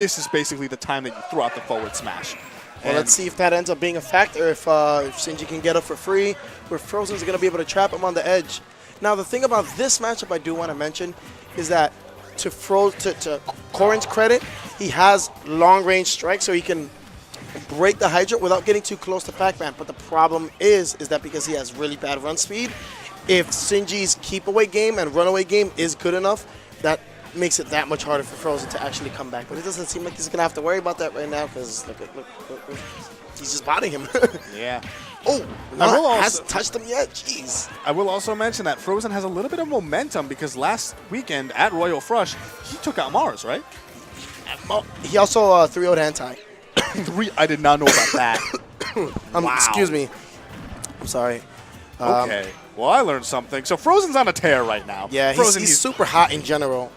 this is basically the time that you throw out the forward smash. Well, let's see if that ends up being a factor, if Sinji can get up for free, where Frozen's going to be able to trap him on the edge. Now, the thing about this matchup I do want to mention is that to Corrin's credit, he has long-range strikes, so he can break the Hydra without getting too close to Pac-Man. But the problem is that because he has really bad run speed, if Sinji's keep-away game and run-away game is good enough, that makes it that much harder for Frozen to actually come back. But it doesn't seem like he's going to have to worry about that right now because look, he's just botting him. Yeah. Oh, hasn't touched him yet. Jeez. I will also mention that Frozen has a little bit of momentum because last weekend at Royal Flush, he took out Mars, right? He also 3-0'd Anti. I did not know about that. Wow. Excuse me. I'm sorry. Okay. Well, I learned something. So Frozen's on a tear right now. Yeah, he's super hot in general.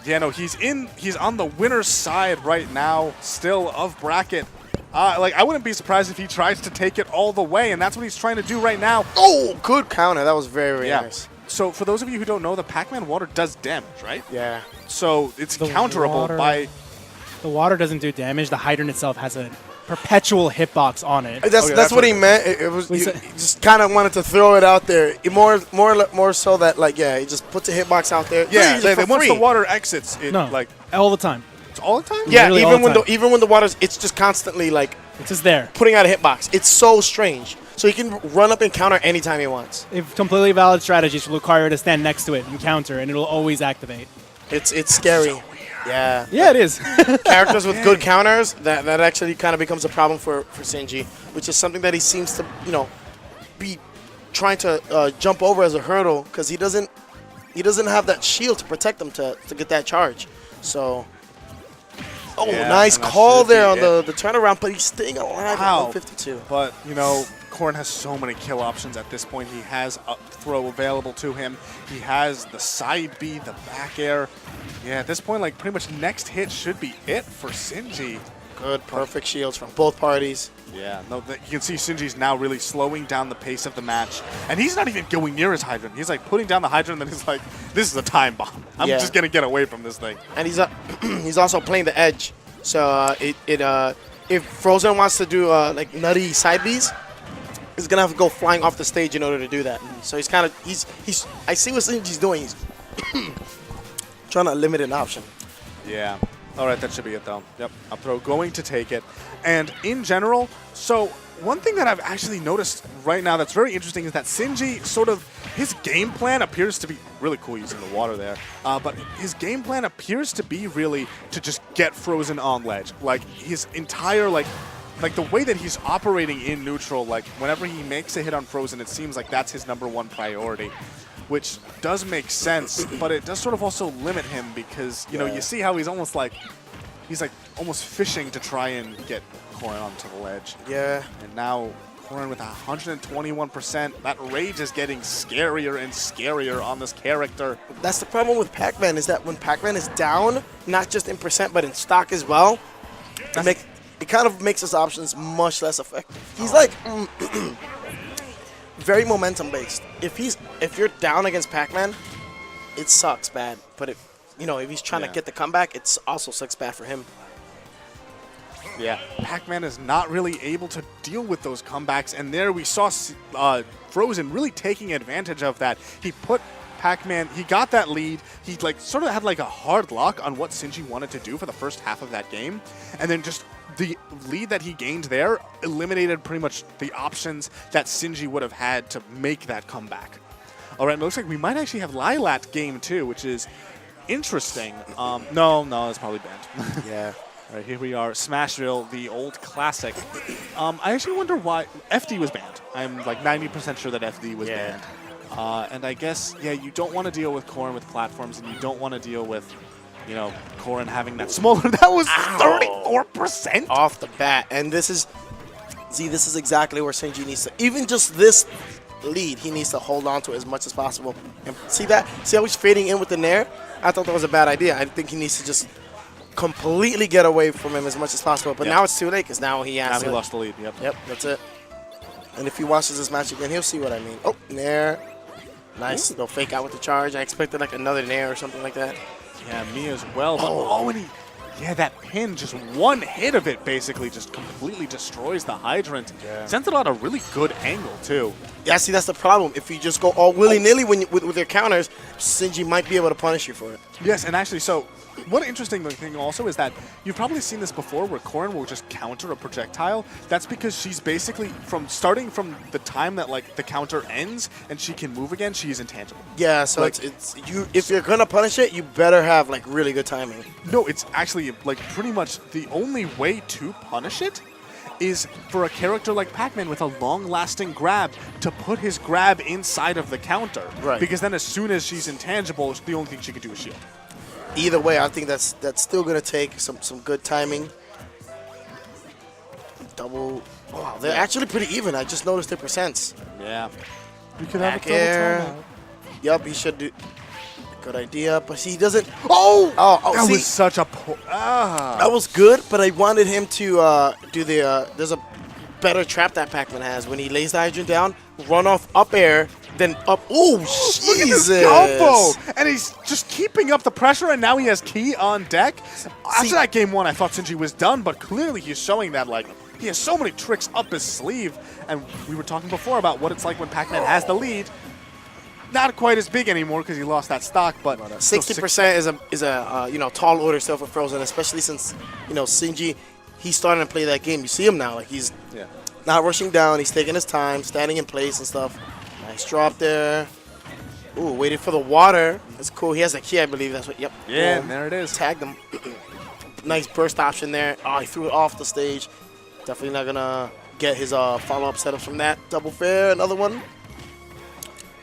Yeah, no, he's on the winner's side right now, still of bracket. Like, I wouldn't be surprised if he tries to take it all the way, and that's what he's trying to do right now. Oh, good counter. That was very, very nice. So for those of you who don't know, the Pac-Man water does damage, right? Yeah. So it's counterable by... The water doesn't do damage. The hydrant itself has a perpetual hitbox on it. That's what he meant. It was he just kind of wanted to throw it out there. More so that, like, yeah, he just puts a hitbox out there. Yeah, once the water exits, like all the time. It's all the time. Yeah, even when the water's, it's just constantly like it's just there putting out a hitbox. It's so strange. So he can run up and counter anytime he wants. If completely valid strategies will require you to stand next to it and counter, and it'll always activate. It's scary. So yeah. Yeah, it is. Characters with good counters, that actually kind of becomes a problem for Sinji, which is something that he seems to, be trying to jump over as a hurdle because he doesn't have that shield to protect him to get that charge. So, nice call there on the turnaround, but he's staying alive at 152. But, Corrin has so many kill options at this point. He has up throw available to him. He has the side B, the back air. Yeah, at this point, like, pretty much next hit should be it for Sinji. Good, perfect shields from both parties. Yeah, no, you can see Sinji's now really slowing down the pace of the match. And he's not even going near his hydrant. He's, like, putting down the hydrant, and then he's like, this is a time bomb. I'm just going to get away from this thing. And he's also playing the edge. So if Frozen wants to do, like, nutty side Bs, he's going to have to go flying off the stage in order to do that. So he's kind of, I see what Sinji's doing. He's trying to limit an option. Yeah. All right, that should be it, though. Yep, up throw going to take it. And in general, so one thing that I've actually noticed right now that's very interesting is that Sinji his game plan appears to be really cool using the water there, but his game plan appears to be really to just get Frozen on ledge. Like, his entire, like the way that he's operating in neutral, like, whenever he makes a hit on Frozen, it seems like that's his #1 priority, which does make sense, but it does sort of also limit him because, you see how he's almost like fishing to try and get Corrin onto the ledge. Yeah. And now Corrin with 121%. That rage is getting scarier and scarier on this character. That's the problem with Pac-Man, is that when Pac-Man is down, not just in percent, but in stock as well, it kind of makes his options much less effective. He's like very momentum based. If you're down against Pac-Man, it sucks bad. But if he's trying to get the comeback, it also sucks bad for him. Yeah, Pac-Man is not really able to deal with those comebacks, and there we saw Frozen really taking advantage of that. He put Pac-Man, he got that lead. He sort of had a hard lock on what Sinji wanted to do for the first half of that game, and then just the lead that he gained there eliminated pretty much the options that Sinji would have had to make that comeback. All right, it looks like we might actually have Lilat game 2, which is interesting. No, it's probably banned. Yeah. All right, here we are, Smashville, the old classic. I actually wonder why FD was banned. I'm like 90% sure that FD was banned. And I guess, you don't want to deal with Corrin with platforms, and you don't want to deal with, Corrin having that smaller. That was 34% off the bat. And this is exactly where Sinji needs to, even just this lead, he needs to hold on to it as much as possible. And see how he's fading in with the Nair? I thought that was a bad idea. I think he needs to just completely get away from him as much as possible. But now it's too late because now he has he lost the lead. Yep, that's it. And if he watches this match again, he'll see what I mean. Oh, Nair. Nice. They'll fake out with the charge. I expected like another Nair or something like that. Yeah, me as well. But, and Yeah, that pin, just one hit of it basically just completely destroys the hydrant. Yeah. Sends it on a really good angle, too. Yeah, see, that's the problem. If you just go all willy-nilly with your counters, Sinji might be able to punish you for it. Yes, and actually, so one interesting thing also is that you've probably seen this before where Corrin will just counter a projectile. That's because she's basically, starting from the time that like the counter ends and she can move again, she's intangible. Yeah, so Like- if you're going to punish it, you better have like really good timing. No, it's actually like pretty much the only way to punish it is for a character like Pac-Man with a long-lasting grab to put his grab inside of the counter. Right. Because then as soon as she's intangible, the only thing she can do is shield. Either way, I think that's still going to take some good timing. Double. Wow, they're actually pretty even. I just noticed their percents. Yeah. We could Back air. Yup, he should do. Good idea, but he doesn't. Oh! That See, was such a that was good, but I wanted him to do the. There's a better trap that Pac-Man has when he lays the hydrant down, run off up air, then up. Oh, Jesus! Look at this combo! And he's just keeping up the pressure, and now he has Key on deck. After that game one, I thought Sinji was done, but clearly he's showing that, like, he has so many tricks up his sleeve. And we were talking before about what it's like when Pac-Man has the lead. Not quite as big anymore because he lost that stock, but 60% is a tall order still for Frozen, especially since Sinji, he's starting to play that game. You see him now, like he's not rushing down. He's taking his time, standing in place and stuff. Nice drop there. Ooh, waited for the water. That's cool. He has a key, I believe. That's what. Yep. Yeah, Boom. and there it is. Tagged him. Nice burst option there. Oh, he threw it off the stage. Definitely not gonna get his follow-up setups from that. Double fair, another one.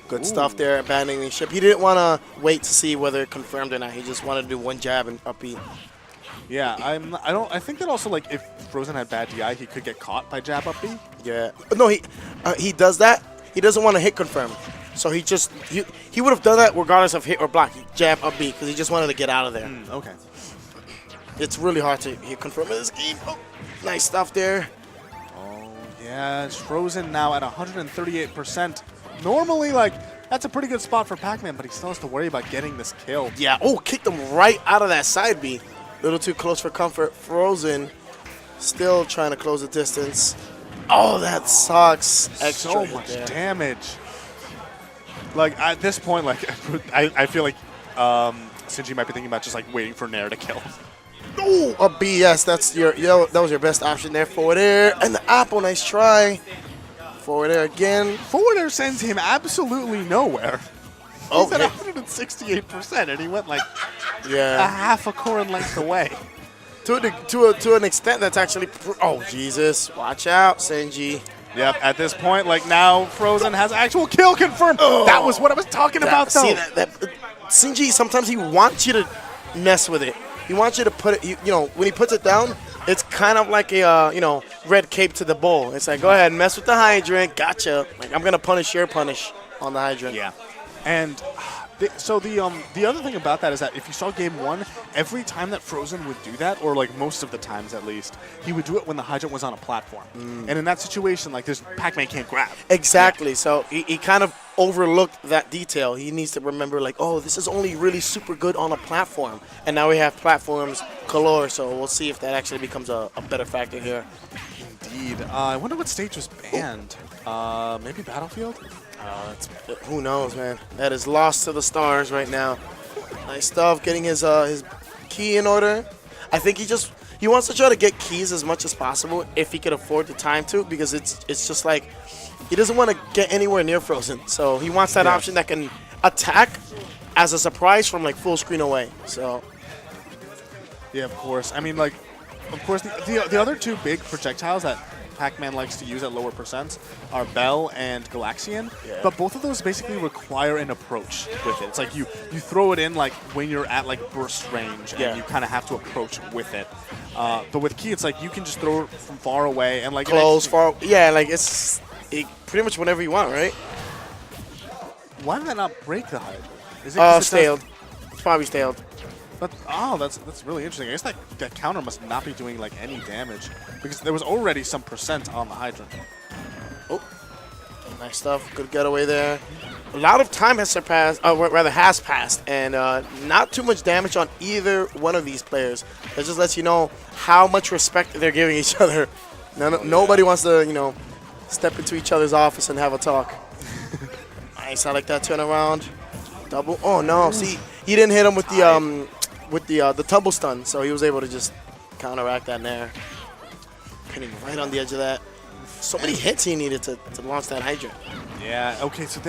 Good stuff there, abandoning the ship. He didn't want to wait to see whether it confirmed or not. He just wanted to do one jab and up B. Yeah, I think that also, like, if Frozen had bad DI, he could get caught by jab up B. Yeah. No, he does that. He doesn't want to hit confirm. So he would have done that regardless of hit or block. He jab up B because he just wanted to get out of there. Okay. It's really hard to hit confirm in this game. Oh, nice stuff there. Oh, yeah, it's Frozen now at 138%. Normally, like, that's a pretty good spot for Pac-Man, but he still has to worry about getting this kill. Yeah. Oh, kicked him right out of that side B. A little too close for comfort. Frozen still trying to close the distance. Oh, that sucks. Extra So hit much there. damage. Like, at this point, like, I feel like Sinji might be thinking about just, like, waiting for Nair to kill. Ooh, a B, yes, that's that was your best option there. Forward air and the apple, nice try. Forward air again. Forward air sends him absolutely nowhere. He's at Okay. 168%, and he went, like, a Yeah. half a Corrin length away. To an extent, that's actually. Oh, Jesus. Watch out, Sinji. Yep, at this point, like, now Frozen has actual kill confirmed. That was what I was talking about, though. See, that Sinji, sometimes he wants you to mess with it. He wants you to put it, when he puts it down, it's kind of like a, red cape to the bull. It's like, go ahead, mess with the hydrant. Gotcha. Like, I'm going to punish your punish on the hydrant. Yeah. And so the other thing about that is that if you saw game one, every time that Frozen would do that, or like most of the times at least, he would do it when the hydrant was on a platform. And in that situation, like, this Pac-Man can't grab. Exactly. So he kind of overlooked that detail. He needs to remember, like, oh, this is only really super good on a platform. And now we have platforms galore, so we'll see if that actually becomes a better factor here. Indeed. I wonder what stage was banned. Maybe Battlefield? Who knows, man? That is lost to the stars right now. Nice stuff, getting his key in order. I think he wants to try to get keys as much as possible if he could afford the time to, because it's just like he doesn't want to get anywhere near Frozen. So he wants that option that can attack as a surprise from like full screen away. So Yeah, of course. I mean, like, of course, the other two big projectiles that Pac-Man likes to use at lower percents are Bell and Galaxian, but both of those basically require an approach with it. It's like you throw it in like when you're at like burst range, and you kind of have to approach with it. But with Key, it's like you can just throw it from far away and like close, far. Yeah, like it's pretty much whenever you want, right? Why did that not break the hydrant? Is it 'cause it Staled. It's probably staled. But that's really interesting. I guess that counter must not be doing like any damage because there was already some percent on the hydrant. Oh, Nice stuff. Good getaway there. A lot of time has has passed, and not too much damage on either one of these players. That just lets you know how much respect they're giving each other. Nobody wants to, step into each other's office and have a talk. Nice. I like that turnaround. Double. Oh no! See, he didn't hit him with the tumble stun, so he was able to just counteract that nair. Hitting right on the edge of that. So many hits he needed to launch that hydrant. Yeah, okay, so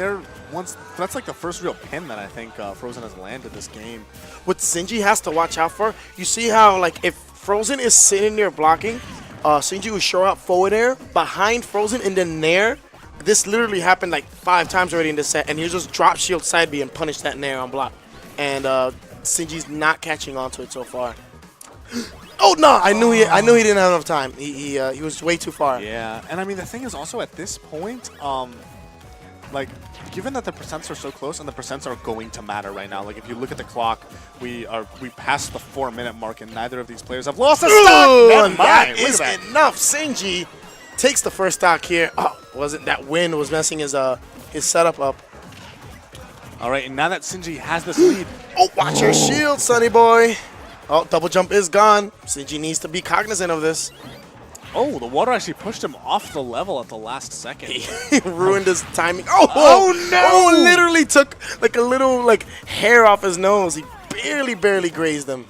that's like the first real pin that I think Frozen has landed this game. What Sinji has to watch out for, you see how, like, if Frozen is sitting there blocking, Sinji will show up forward air behind Frozen and then nair. This literally happened like 5 times already in this set, and he'll just drop shield side B and punish that nair on block. And Sinji's not catching on to it so far. Oh no! I knew he didn't have enough time. He was way too far. Yeah, and I mean the thing is also at this point, like given that the percents are so close and the percents are going to matter right now. Like if you look at the clock, we passed the 4-minute mark and neither of these players have lost a stock. That is enough. Sinji takes the first stock here. Oh, that wind was messing his setup up. All right, and now that Sinji has this lead. Oh, watch your shield, sonny boy. Oh, double jump is gone. Sinji needs to be cognizant of this. Oh, the water actually pushed him off the level at the last second. He ruined his timing. Oh no! Oh, literally took like a little hair off his nose. He barely grazed him.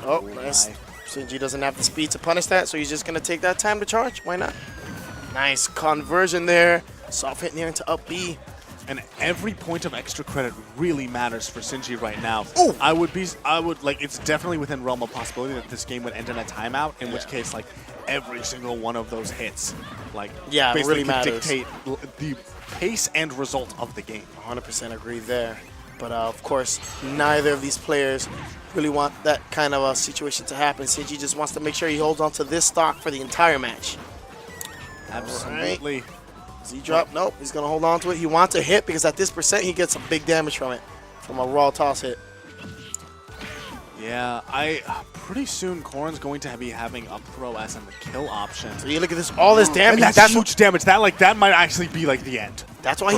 Oh, nice. Sinji doesn't have the speed to punish that, so he's just gonna take that time to charge. Why not? Nice conversion there. Soft hit near into up B. And every point of extra credit really matters for Sinji right now. Ooh. It's definitely within realm of possibility that this game would end in a timeout, in which case, like, every single one of those hits, basically really could matters. dictate the pace and result of the game. 100% agree there. But, of course, neither of these players really want that kind of a situation to happen. Sinji just wants to make sure he holds on to this stock for the entire match. Absolutely. Right. Z-drop, nope, he's going to hold on to it. He wants a hit because at this percent, he gets some big damage from it, from a raw toss hit. Yeah, pretty soon Corrin's going to be having up throw S and the kill option. So you look at this, all this damage. And that's huge damage. That might actually be like the end. That's why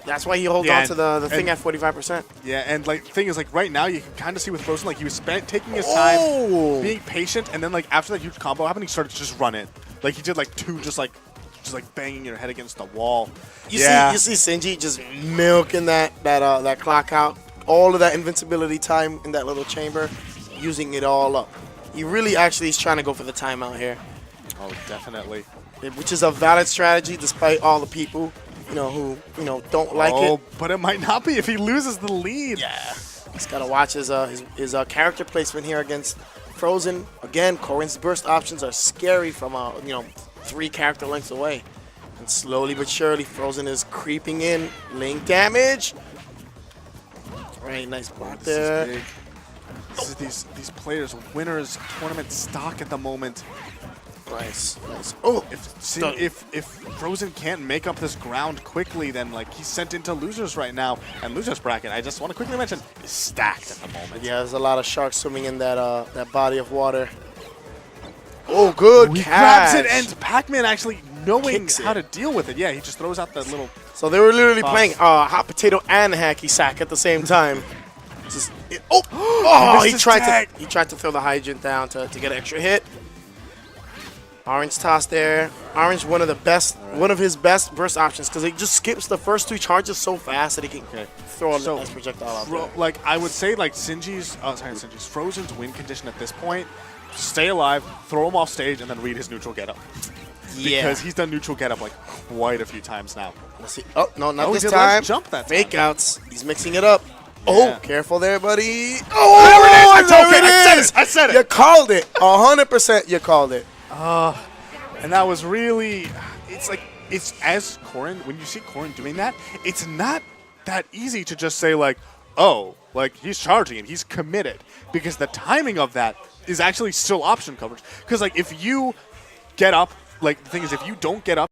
that's why he holds on to the thing at 45%. Yeah, and the thing is, right now you can kind of see with Frozen, he was taking his time, being patient, and then after that huge combo happened, he started to just run it. He did 2 just banging your head against the wall. You see Sinji just milking that clock out, all of that invincibility time in that little chamber, using it all up. He really actually is trying to go for the timeout here. Oh, definitely. Which is a valid strategy despite all the people, who don't like it. Oh, but it might not be if he loses the lead. Yeah. He's got to watch his character placement here against Frozen. Again, Corrin's burst options are scary from 3 character lengths away. And slowly but surely, Frozen is creeping in. Link damage. Right, nice block there. This is big. This is these players, winners, tournament stock at the moment. Nice. Oh, if Frozen can't make up this ground quickly, then he's sent into losers right now. And losers bracket, I just want to quickly mention, is stacked at the moment. Yeah, there's a lot of sharks swimming in that body of water. Oh, good he catch. grabs it, and Pac-Man actually knowing how to deal with it. Yeah, he just throws out the little... So they were literally playing hot potato and hacky sack at the same time. He tried to throw the hydrant down to get an extra hit. Orange toss there. Orange, one of his best burst options because he just skips the first 2 charges so fast that he can throw a nice projectile out there. I would say Frozen's win condition at this point, stay alive, throw him off stage, and then read his neutral getup. Yeah. Because he's done neutral getup quite a few times now. Let's see. Oh, no, not this time. Jump that time. Fake outs. He's mixing it up. Yeah. Oh, careful there, buddy. Oh, there it is. I said it. You called it. 100% you called it. And that was really, it's as Corrin, when you see Corrin doing that, it's not that easy to just say he's charging and he's committed, because the timing of that is actually still option coverage. Because if you get up, the thing is, if you don't get up